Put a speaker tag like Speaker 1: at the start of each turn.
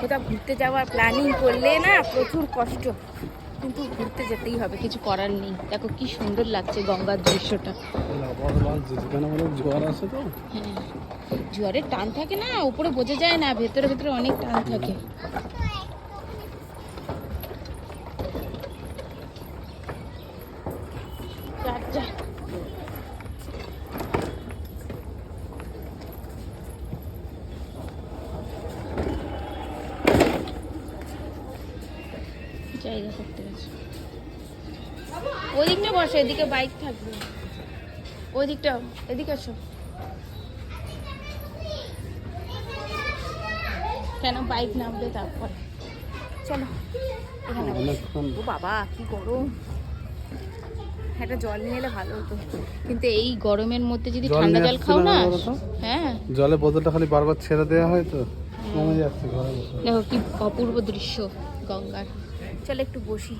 Speaker 1: কোথাও ঘুরতে যাওয়ার প্ল্যানিং করলে না প্রচুর কষ্ট, কিন্তু ঘুরতে যেতেই হবে, কিছু করার নেই। দেখো কি সুন্দর লাগছে গঙ্গার দৃশ্যটা।
Speaker 2: জোয়ার আছে তো,
Speaker 1: হ্যাঁ, জোয়ারের টান থাকে না, উপরে বোঝা যায় না, ভেতরে ভেতরে অনেক টান থাকে। যা, জায়গা করতে গেছে। ওই দিকটা বসো, এদিকে বাইক থাকবে। ওই দিকটা, এদিকে আসো। কেন বাইক নামবে তারপর? চলো এখানে বসো। ও বাবা কি গরম, একটা জল নিয়ে এলে ভালো হতো, কিন্তু এই গরমের মধ্যে যদি ঠান্ডা জল খাও না। হ্যাঁ,
Speaker 2: জলের বোতলটা খালি বারবার ছেড়ে দেওয়া হয় তো কমে যাচ্ছে ঘরে বসে।
Speaker 1: দেখো কি অপূর্ব দৃশ্য গঙ্গার। চলো একটু বসি।